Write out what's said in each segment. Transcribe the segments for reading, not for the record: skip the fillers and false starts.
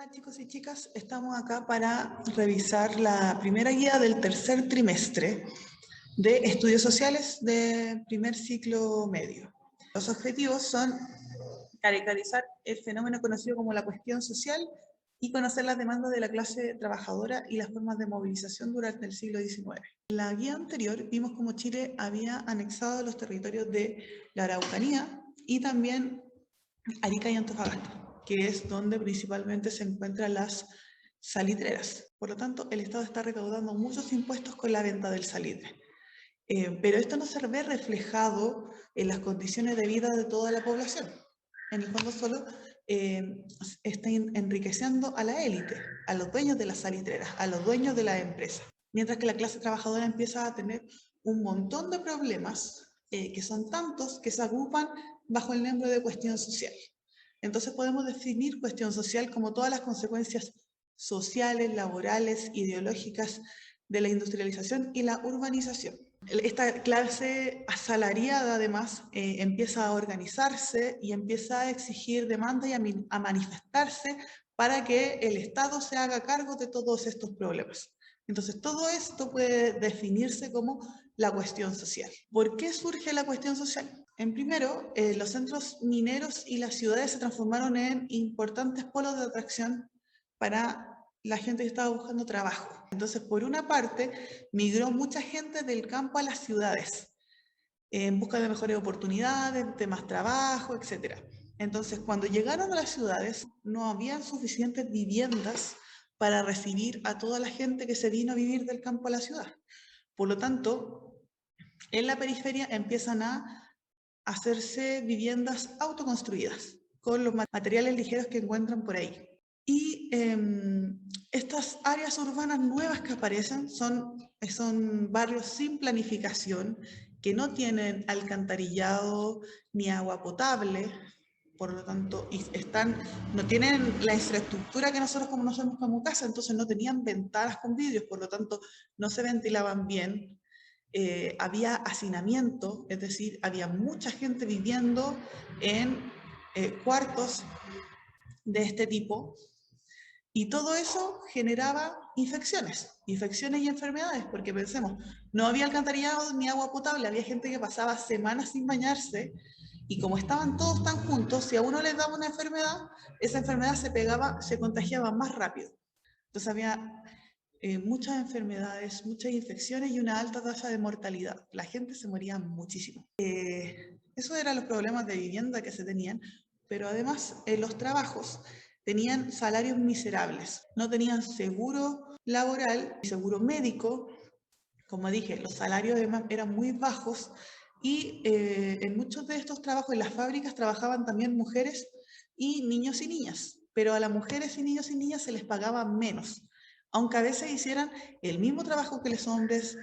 Hola chicos y chicas, estamos acá para revisar la primera guía del tercer trimestre de Estudios Sociales de primer ciclo medio. Los objetivos son caracterizar el fenómeno conocido como la cuestión social y conocer las demandas de la clase trabajadora y las formas de movilización durante el siglo XIX. En la guía anterior vimos cómo Chile había anexado los territorios de la Araucanía y también Arica y Antofagasta, que es donde principalmente se encuentran las salitreras. Por lo tanto, el Estado está recaudando muchos impuestos con la venta del salitre. Pero esto no se ve reflejado en las condiciones de vida de toda la población. En el fondo solo está enriqueciendo a la élite, a los dueños de las salitreras, a los dueños de las empresas. Mientras que la clase trabajadora empieza a tener un montón de problemas que son tantos que se agrupan bajo el nombre de cuestión social. Entonces podemos definir cuestión social como todas las consecuencias sociales, laborales, ideológicas de la industrialización y la urbanización. Esta clase asalariada además empieza a organizarse y empieza a exigir demanda y a manifestarse para que el Estado se haga cargo de todos estos problemas. Entonces todo esto puede definirse como la cuestión social. ¿Por qué surge la cuestión social? En primero, los centros mineros y las ciudades se transformaron en importantes polos de atracción para la gente que estaba buscando trabajo. Entonces, por una parte, migró mucha gente del campo a las ciudades en busca de mejores oportunidades, de más trabajo, etc. Entonces, cuando llegaron a las ciudades, no había suficientes viviendas para recibir a toda la gente que se vino a vivir del campo a la ciudad. Por lo tanto, en la periferia empiezan a hacerse viviendas autoconstruidas con los materiales ligeros que encuentran por ahí. Y estas áreas urbanas nuevas que aparecen son barrios sin planificación, que no tienen alcantarillado ni agua potable, por lo tanto, no tienen la infraestructura que nosotros conocemos como casa, entonces no tenían ventanas con vidrios, por lo tanto no se ventilaban bien. Había hacinamiento, es decir, había mucha gente viviendo en cuartos de este tipo, y todo eso generaba infecciones y enfermedades, porque pensemos, no había alcantarillado ni agua potable, había gente que pasaba semanas sin bañarse, y como estaban todos tan juntos, si a uno les daba una enfermedad, esa enfermedad se contagiaba más rápido. Entonces había muchas enfermedades, muchas infecciones y una alta tasa de mortalidad. La gente se moría muchísimo. Esos eran los problemas de vivienda que se tenían, pero además los trabajos tenían salarios miserables, no tenían seguro laboral, seguro médico. Como dije, los salarios eran muy bajos y en muchos de estos trabajos, en las fábricas, trabajaban también mujeres y niños y niñas, pero a las mujeres y niños y niñas se les pagaba menos, aunque a veces hicieran el mismo trabajo que los hombres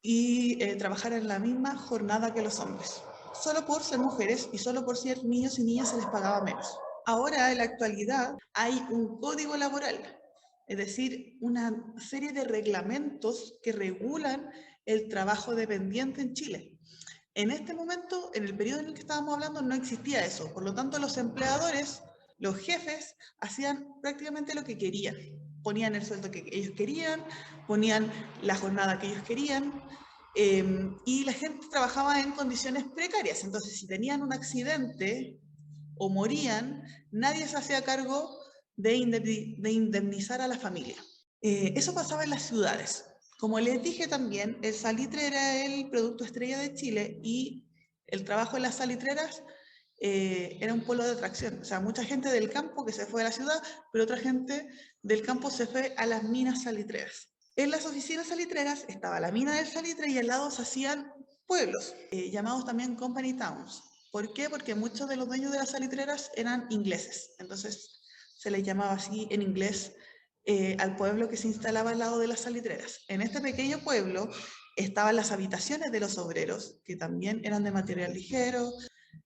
y trabajaran en la misma jornada que los hombres. Solo por ser mujeres y solo por ser niños y niñas se les pagaba menos. Ahora, en la actualidad, hay un código laboral, es decir, una serie de reglamentos que regulan el trabajo dependiente en Chile. En este momento, en el periodo en el que estábamos hablando, no existía eso. Por lo tanto, los empleadores, los jefes, hacían prácticamente lo que querían. Ponían el sueldo que ellos querían, ponían la jornada que ellos querían, y la gente trabajaba en condiciones precarias. Entonces, si tenían un accidente o morían, nadie se hacía cargo de indemnizar a la familia. Eso pasaba en las ciudades. Como les dije también, el salitre era el producto estrella de Chile y el trabajo en las salitreras era un polo de atracción. O sea, mucha gente del campo que se fue a la ciudad, pero otra gente del campo se fue a las minas salitreras. En las oficinas salitreras estaba la mina del salitre y al lado se hacían pueblos, llamados también company towns. ¿Por qué? Porque muchos de los dueños de las salitreras eran ingleses. Entonces se les llamaba así en inglés al pueblo que se instalaba al lado de las salitreras. En este pequeño pueblo estaban las habitaciones de los obreros, que también eran de material ligero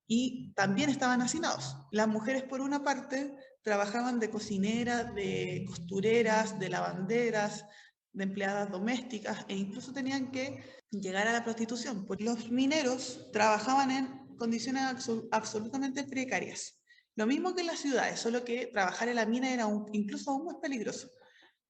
y también estaban hacinados. Las mujeres, por una parte, trabajaban de cocineras, de costureras, de lavanderas, de empleadas domésticas, e incluso tenían que llegar a la prostitución. Pues los mineros trabajaban en condiciones absolutamente precarias. Lo mismo que en las ciudades, solo que trabajar en la mina era incluso aún más peligroso,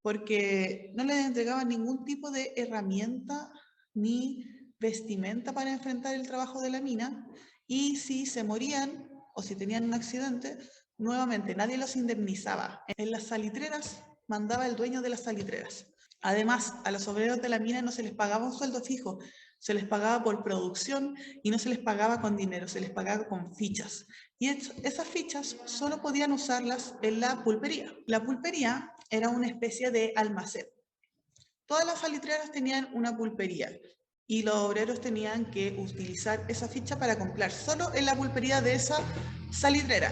porque no les entregaban ningún tipo de herramienta ni vestimenta para enfrentar el trabajo de la mina, y si se morían o si tenían un accidente, nuevamente nadie los indemnizaba. En las salitreras mandaba el dueño de las salitreras. Además, a los obreros de la mina no se les pagaba un sueldo fijo, se les pagaba por producción y no se les pagaba con dinero, se les pagaba con fichas. Y esas fichas solo podían usarlas en la pulpería. La pulpería era una especie de almacén. Todas las salitreras tenían una pulpería y los obreros tenían que utilizar esa ficha para comprar solo en la pulpería de esa salitrera.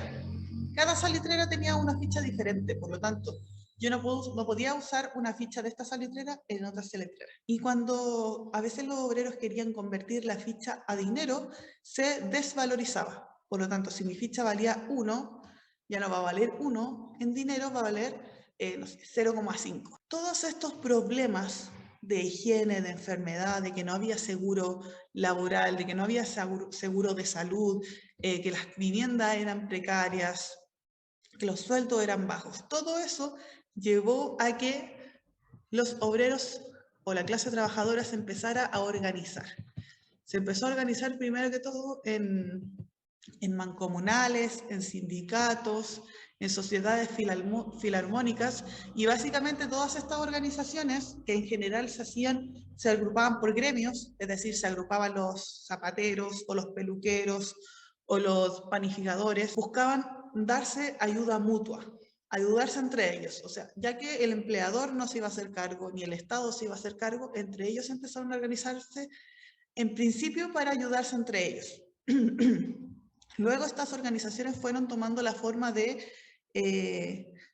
Cada salitrera tenía una ficha diferente, por lo tanto, yo no podía usar una ficha de esta salitrera en otra salitrera. Y cuando a veces los obreros querían convertir la ficha a dinero, se desvalorizaba. Por lo tanto, si mi ficha valía 1, ya no va a valer 1 en dinero, va a valer no sé, 0,5. Todos estos problemas de higiene, de enfermedad, de que no había seguro laboral, de que no había seguro de salud, que las viviendas eran precarias, que los sueldos eran bajos. Todo eso llevó a que los obreros o la clase trabajadora se empezara a organizar. Se empezó a organizar primero que todo en mancomunales, en sindicatos, en sociedades filarmónicas, y básicamente todas estas organizaciones, que en general se agrupaban por gremios, es decir, se agrupaban los zapateros o los peluqueros o los panificadores, buscaban darse ayuda mutua, ayudarse entre ellos. O sea, ya que el empleador no se iba a hacer cargo, ni el Estado se iba a hacer cargo, entre ellos empezaron a organizarse en principio para ayudarse entre ellos. Luego estas organizaciones fueron tomando la forma de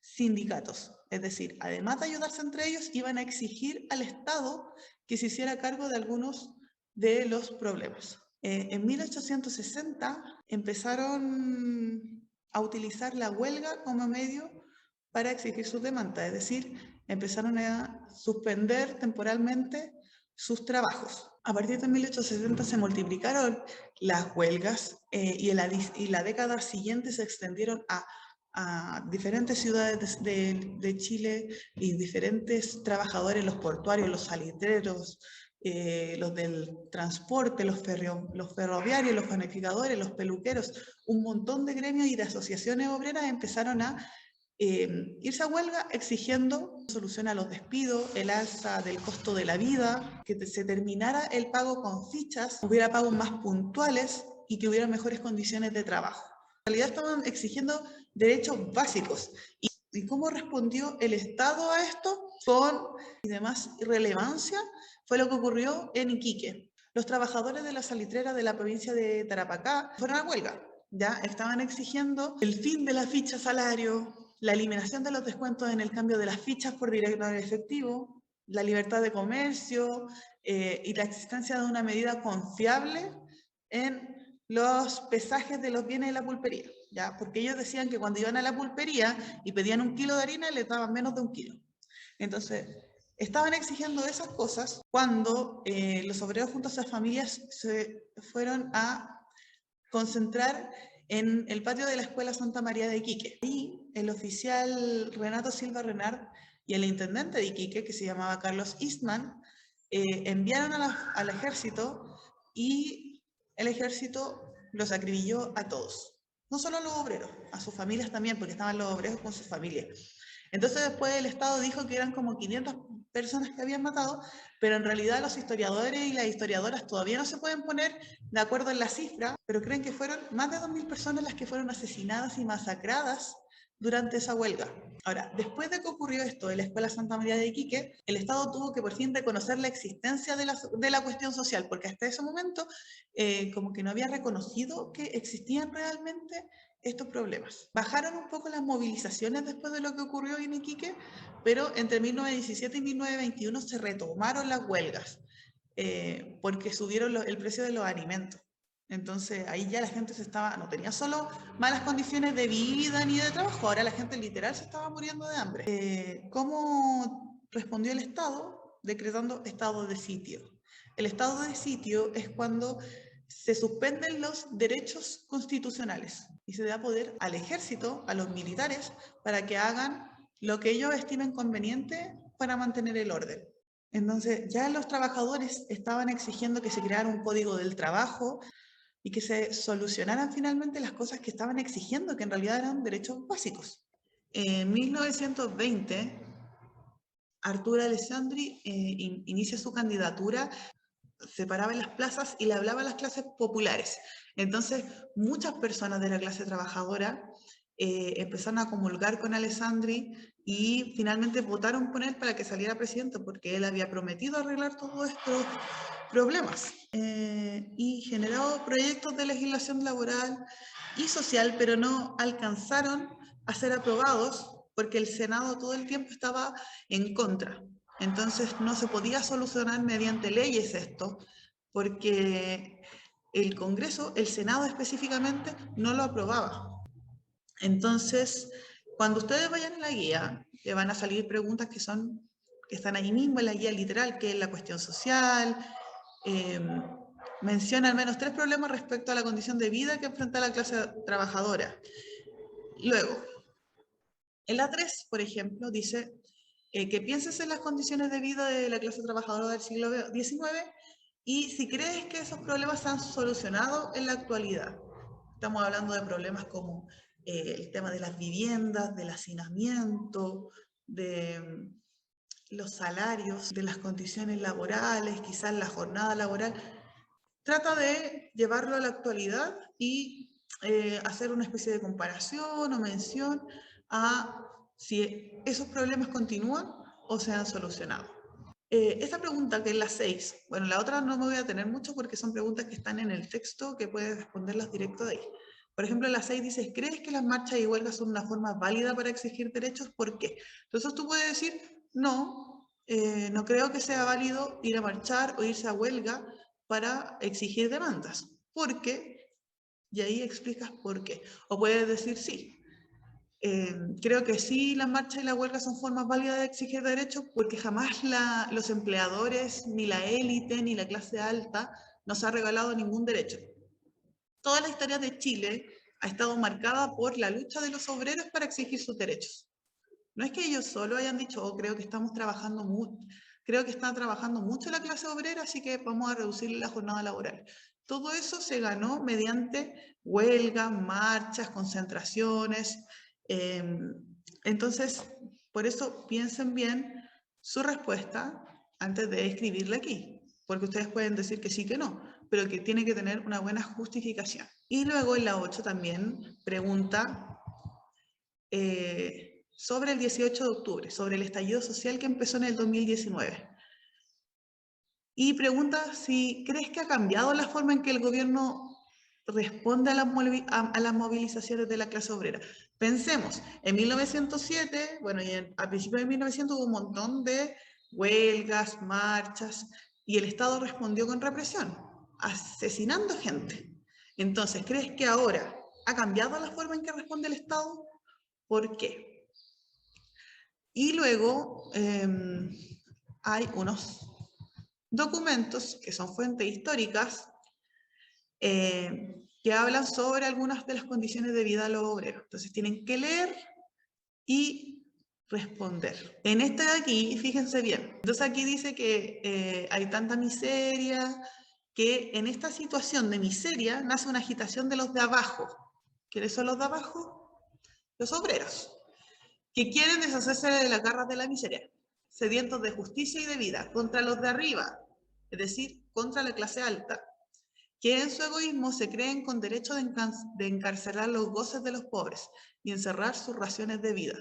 sindicatos, es decir, además de ayudarse entre ellos, iban a exigir al Estado que se hiciera cargo de algunos de los problemas. En 1860 empezaron a utilizar la huelga como medio para exigir sus demandas, es decir, empezaron a suspender temporalmente sus trabajos. A partir de 1860 se multiplicaron las huelgas y la década siguiente se extendieron a diferentes ciudades de Chile y diferentes trabajadores, los portuarios, los salitreros, los del transporte, los ferroviarios, los panificadores, los peluqueros, un montón de gremios y de asociaciones obreras empezaron a irse a huelga exigiendo solución a los despidos, el alza del costo de la vida, que se terminara el pago con fichas, hubiera pagos más puntuales y que hubiera mejores condiciones de trabajo. En realidad estaban exigiendo derechos básicos. ¿Y cómo respondió el Estado a esto? Con y de más relevancia fue lo que ocurrió en Iquique. Los trabajadores de la salitrera de la provincia de Tarapacá fueron a huelga. Ya estaban exigiendo el fin de la ficha salario, la eliminación de los descuentos en el cambio de las fichas por dinero en efectivo, la libertad de comercio y la existencia de una medida confiable en los pesajes de los bienes de la pulpería, ¿ya? Porque ellos decían que cuando iban a la pulpería y pedían 1 kilo de harina, les daban menos de 1 kilo. Entonces, estaban exigiendo esas cosas cuando los obreros junto a sus familias se fueron a concentrar en el patio de la Escuela Santa María de Iquique. Y el oficial Renato Silva Renard y el intendente de Iquique, que se llamaba Carlos Eastman, enviaron al ejército y el ejército los acribilló a todos. No solo a los obreros, a sus familias también, porque estaban los obreros con sus familias. Entonces después el Estado dijo que eran como 500 personas que habían matado, pero en realidad los historiadores y las historiadoras todavía no se pueden poner de acuerdo en la cifra, pero creen que fueron más de 2000 personas las que fueron asesinadas y masacradas durante esa huelga. Ahora, después de que ocurrió esto en la Escuela Santa María de Iquique, el Estado tuvo que por fin reconocer la existencia de la cuestión social, porque hasta ese momento como que no había reconocido que existían realmente estos problemas. Bajaron un poco las movilizaciones después de lo que ocurrió en Iquique, pero entre 1917 y 1921 se retomaron las huelgas, porque subieron el precio de los alimentos. Entonces ahí ya la gente no tenía solo malas condiciones de vida ni de trabajo, ahora la gente literal se estaba muriendo de hambre. ¿Cómo respondió el Estado? Decretando estado de sitio. El estado de sitio es cuando se suspenden los derechos constitucionales y se da poder al ejército, a los militares, para que hagan lo que ellos estimen conveniente para mantener el orden. Entonces, ya los trabajadores estaban exigiendo que se creara un código del trabajo y que se solucionaran finalmente las cosas que estaban exigiendo, que en realidad eran derechos básicos. En 1920, Arturo Alessandri inicia su candidatura, se paraba en las plazas y le hablaba a las clases populares. Entonces, muchas personas de la clase trabajadora empezaron a comulgar con Alessandri y finalmente votaron por él para que saliera presidente, porque él había prometido arreglar todos estos problemas y generó proyectos de legislación laboral y social, pero no alcanzaron a ser aprobados porque el Senado todo el tiempo estaba en contra. Entonces no se podía solucionar mediante leyes esto, porque el Congreso, el Senado específicamente, no lo aprobaba. Entonces, cuando ustedes vayan a la guía, le van a salir preguntas que están ahí mismo en la guía literal, que es la cuestión social, menciona al menos 3 problemas respecto a la condición de vida que enfrenta la clase trabajadora. Luego, en la 3, por ejemplo, dice que pienses en las condiciones de vida de la clase trabajadora del siglo XIX y si crees que esos problemas se han solucionado en la actualidad. Estamos hablando de problemas como el tema de las viviendas, del hacinamiento, de los salarios, de las condiciones laborales, quizás la jornada laboral. Trata de llevarlo a la actualidad y hacer una especie de comparación o mención a si esos problemas continúan o se han solucionado. Esta pregunta, que es la 6, bueno, la otra no me voy a tener mucho porque son preguntas que están en el texto que puedes responderlas directo de ahí. Por ejemplo, la 6 dice, ¿crees que las marchas y huelgas son una forma válida para exigir derechos? ¿Por qué? Entonces tú puedes decir, no, no creo que sea válido ir a marchar o irse a huelga para exigir demandas. ¿Por qué? Y ahí explicas por qué. O puedes decir, sí, creo que sí, las marchas y la huelga son formas válidas de exigir derechos porque jamás los empleadores, ni la élite, ni la clase alta nos ha regalado ningún derecho. Toda la historia de Chile ha estado marcada por la lucha de los obreros para exigir sus derechos. No es que ellos solo hayan dicho, oh, creo que estamos trabajando mucho, creo que está trabajando mucho la clase obrera, así que vamos a reducir la jornada laboral. Todo eso se ganó mediante huelgas, marchas, concentraciones. Entonces, por eso piensen bien su respuesta antes de escribirla aquí, porque ustedes pueden decir que sí, que no, pero que tiene que tener una buena justificación. Y luego en la 8 también pregunta sobre el 18 de octubre, sobre el estallido social que empezó en el 2019. Y pregunta si crees que ha cambiado la forma en que el gobierno responde a las movilizaciones de la clase obrera. Pensemos, en 1907, bueno, y a principios de 1900 hubo un montón de huelgas, marchas, y el Estado respondió con represión, asesinando gente. Entonces, ¿crees que ahora ha cambiado la forma en que responde el Estado? ¿Por qué? Y luego hay unos documentos que son fuentes históricas que hablan sobre algunas de las condiciones de vida de los obreros. Entonces tienen que leer y responder. En este de aquí, fíjense bien, entonces aquí dice que hay tanta miseria, que en esta situación de miseria nace una agitación de los de abajo. ¿Quiénes son los de abajo? Los obreros, que quieren deshacerse de las garras de la miseria, sedientos de justicia y de vida, contra los de arriba, es decir, contra la clase alta, que en su egoísmo se creen con derecho de encarcelar los goces de los pobres y encerrar sus raciones de vida,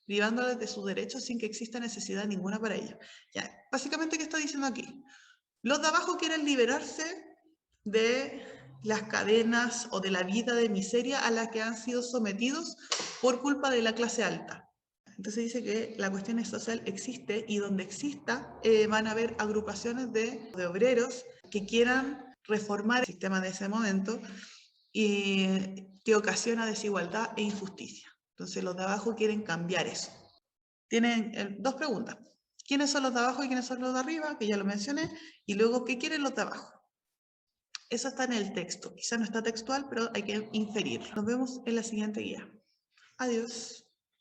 privándoles de sus derechos sin que exista necesidad ninguna para ello. Ya, básicamente, ¿qué está diciendo aquí? Los de abajo quieren liberarse de las cadenas o de la vida de miseria a la que han sido sometidos por culpa de la clase alta. Entonces dice que la cuestión social existe y donde exista van a haber agrupaciones de obreros que quieran reformar el sistema de ese momento y que ocasiona desigualdad e injusticia. Entonces los de abajo quieren cambiar eso. Tienen 2 preguntas. ¿Quiénes son los de abajo y quiénes son los de arriba? Que ya lo mencioné. Y luego, ¿qué quieren los de abajo? Eso está en el texto. Quizá no está textual, pero hay que inferir. Nos vemos en la siguiente guía. Adiós.